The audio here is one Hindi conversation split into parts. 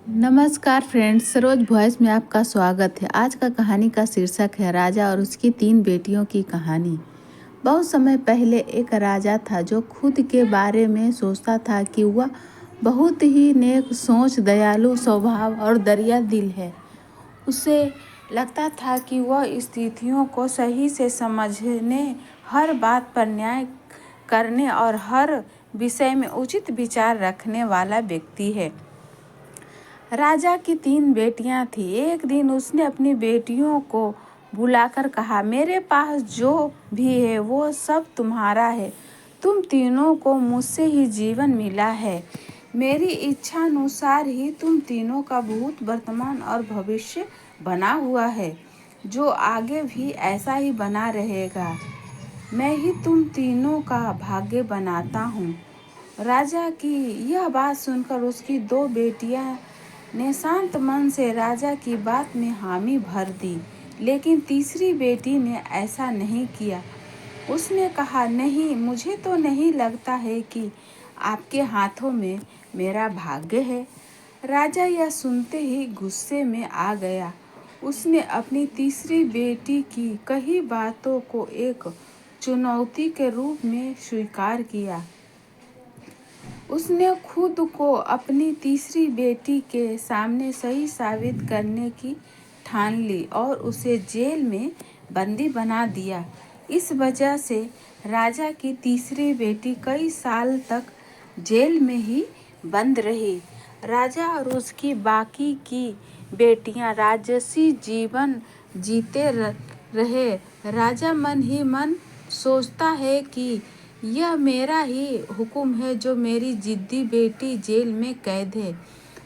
नमस्कार फ्रेंड्स, सरोज वॉइस में आपका स्वागत है। आज का कहानी का शीर्षक है राजा और उसकी 3 बेटियों की कहानी। बहुत समय पहले एक राजा था जो खुद के बारे में सोचता था कि वह बहुत ही नेक सोच, दयालु स्वभाव और दरिया दिल है। उसे लगता था कि वह स्थितियों को सही से समझने, हर बात पर न्याय करने और हर विषय में उचित विचार रखने वाला व्यक्ति है। राजा की 3 बेटियां थीं। एक दिन उसने अपनी बेटियों को बुलाकर कहा, मेरे पास जो भी है वो सब तुम्हारा है। तुम तीनों को मुझसे ही जीवन मिला है। मेरी इच्छा अनुसार ही तुम तीनों का भूत, वर्तमान और भविष्य बना हुआ है, जो आगे भी ऐसा ही बना रहेगा। मैं ही तुम तीनों का भाग्य बनाता हूँ। राजा की यह बात सुनकर उसकी 2 बेटियां ने शांत मन से राजा की बात में हामी भर दी, लेकिन तीसरी बेटी ने ऐसा नहीं किया। उसने कहा, नहीं, मुझे तो नहीं लगता है कि आपके हाथों में मेरा भाग्य है। राजा यह सुनते ही गुस्से में आ गया। उसने अपनी तीसरी बेटी की कही बातों को एक चुनौती के रूप में स्वीकार किया। उसने खुद को अपनी तीसरी बेटी के सामने सही साबित करने की ठान ली और उसे जेल में बंदी बना दिया। इस वजह से राजा की तीसरी बेटी कई साल तक जेल में ही बंद रही। राजा और उसकी बाकी की बेटियां राजसी जीवन जीते रहे। राजा मन ही मन सोचता है कि यह मेरा ही हुक्म है जो मेरी जिद्दी बेटी जेल में कैद है।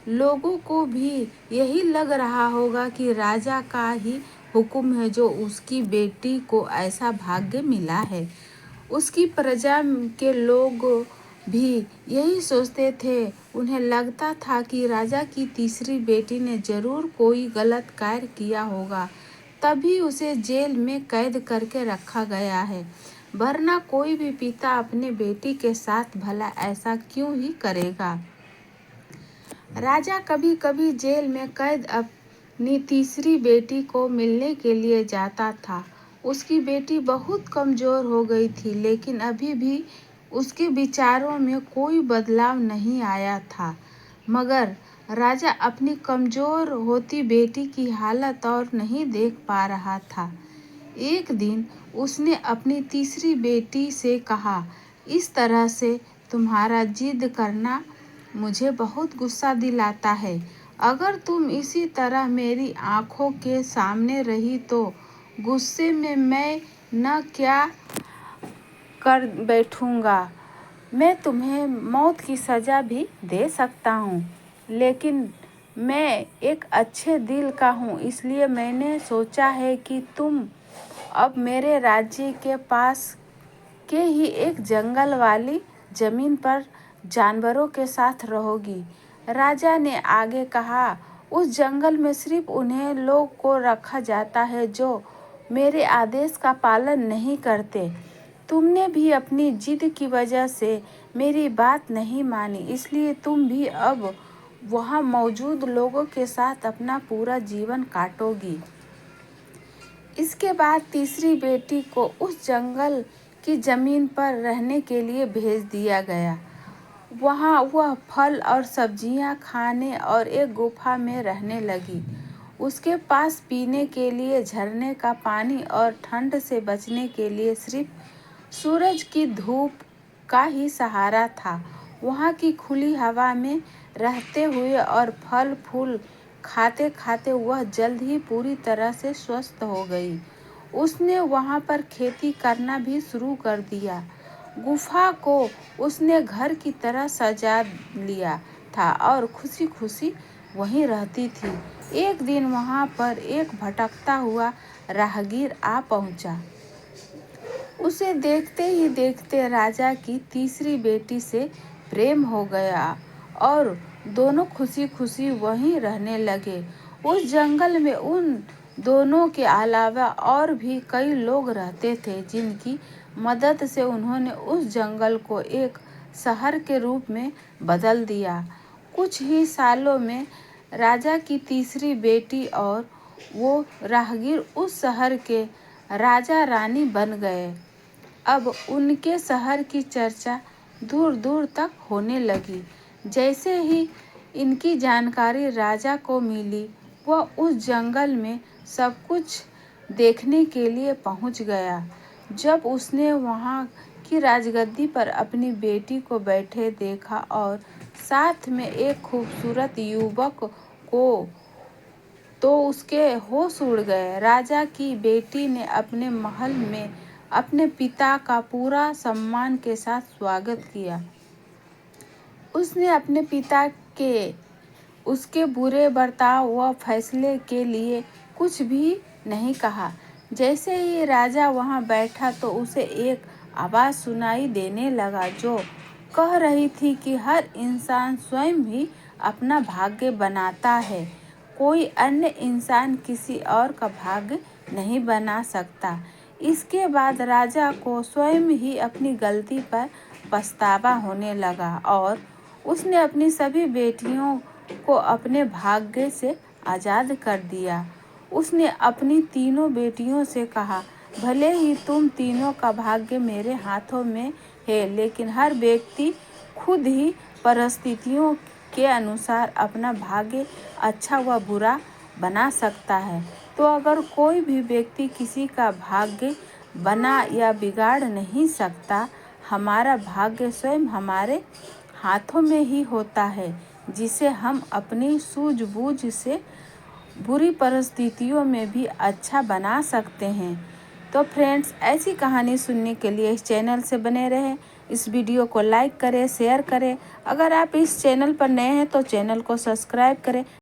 लोगों को भी यही लग रहा होगा कि राजा का ही हुक्म है जो उसकी बेटी को ऐसा भाग्य मिला है। उसकी प्रजा के लोग भी यही सोचते थे। उन्हें लगता था कि राजा की तीसरी बेटी ने जरूर कोई गलत कार्य किया होगा, तभी उसे जेल में कैद करके रखा गया है, वरना कोई भी पिता अपने बेटी के साथ भला ऐसा क्यों ही करेगा। राजा कभी कभी जेल में कैद अपनी तीसरी बेटी को मिलने के लिए जाता था। उसकी बेटी बहुत कमजोर हो गई थी, लेकिन अभी भी उसके विचारों में कोई बदलाव नहीं आया था। मगर राजा अपनी कमजोर होती बेटी की हालत और नहीं देख पा रहा था। एक दिन उसने अपनी तीसरी बेटी से कहा, इस तरह से तुम्हारा जिद करना मुझे बहुत गुस्सा दिलाता है। अगर तुम इसी तरह मेरी आंखों के सामने रही तो गुस्से में मैं न क्या कर बैठूंगा। मैं तुम्हें मौत की सज़ा भी दे सकता हूँ, लेकिन मैं एक अच्छे दिल का हूँ, इसलिए मैंने सोचा है कि तुम अब मेरे राज्य के पास के ही एक जंगल वाली जमीन पर जानवरों के साथ रहोगी। राजा ने आगे कहा, उस जंगल में सिर्फ उन्हें लोग को रखा जाता है जो मेरे आदेश का पालन नहीं करते। तुमने भी अपनी जिद की वजह से मेरी बात नहीं मानी, इसलिए तुम भी अब वहाँ मौजूद लोगों के साथ अपना पूरा जीवन काटोगी। इसके बाद तीसरी बेटी को उस जंगल की जमीन पर रहने के लिए भेज दिया गया। वहाँ वह फल और सब्जियाँ खाने और एक गुफा में रहने लगी। उसके पास पीने के लिए झरने का पानी और ठंड से बचने के लिए सिर्फ सूरज की धूप का ही सहारा था। वहाँ की खुली हवा में रहते हुए और फल फूल खाते खाते वह जल्द ही पूरी तरह से स्वस्थ हो गई। उसने वहाँ पर खेती करना भी शुरू कर दिया। गुफा को उसने घर की तरह सजा लिया था और खुशी खुशी वहीं रहती थी। एक दिन वहाँ पर एक भटकता हुआ राहगीर आ पहुँचा। उसे देखते ही देखते राजा की तीसरी बेटी से प्रेम हो गया और दोनों खुशी खुशी वहीं रहने लगे। उस जंगल में उन दोनों के अलावा और भी कई लोग रहते थे, जिनकी मदद से उन्होंने उस जंगल को एक शहर के रूप में बदल दिया। कुछ ही सालों में राजा की तीसरी बेटी और वो राहगीर उस शहर के राजा रानी बन गए। अब उनके शहर की चर्चा दूर दूर तक होने लगी। जैसे ही इनकी जानकारी राजा को मिली, वह उस जंगल में सब कुछ देखने के लिए पहुंच गया। जब उसने वहां की राजगद्दी पर अपनी बेटी को बैठे देखा और साथ में एक खूबसूरत युवक को, तो उसके होश उड़ गए। राजा की बेटी ने अपने महल में अपने पिता का पूरा सम्मान के साथ स्वागत किया। उसने अपने पिता के उसके बुरे बर्ताव व फैसले के लिए कुछ भी नहीं कहा। जैसे ही राजा वहां बैठा तो उसे एक आवाज़ सुनाई देने लगा जो कह रही थी कि हर इंसान स्वयं ही अपना भाग्य बनाता है। कोई अन्य इंसान किसी और का भाग्य नहीं बना सकता। इसके बाद राजा को स्वयं ही अपनी गलती पर पछतावा होने लगा और उसने अपनी सभी बेटियों को अपने भाग्य से आज़ाद कर दिया। उसने अपनी तीनों बेटियों से कहा, भले ही तुम तीनों का भाग्य मेरे हाथों में है, लेकिन हर व्यक्ति खुद ही परिस्थितियों के अनुसार अपना भाग्य अच्छा व बुरा बना सकता है। तो अगर कोई भी व्यक्ति किसी का भाग्य बना या बिगाड़ नहीं सकता, हमारा भाग्य स्वयं हमारे हाथों में ही होता है, जिसे हम अपनी सूझबूझ से बुरी परिस्थितियों में भी अच्छा बना सकते हैं। तो फ्रेंड्स, ऐसी कहानी सुनने के लिए इस चैनल से बने रहें। इस वीडियो को लाइक करें, शेयर करें। अगर आप इस चैनल पर नए हैं तो चैनल को सब्सक्राइब करें।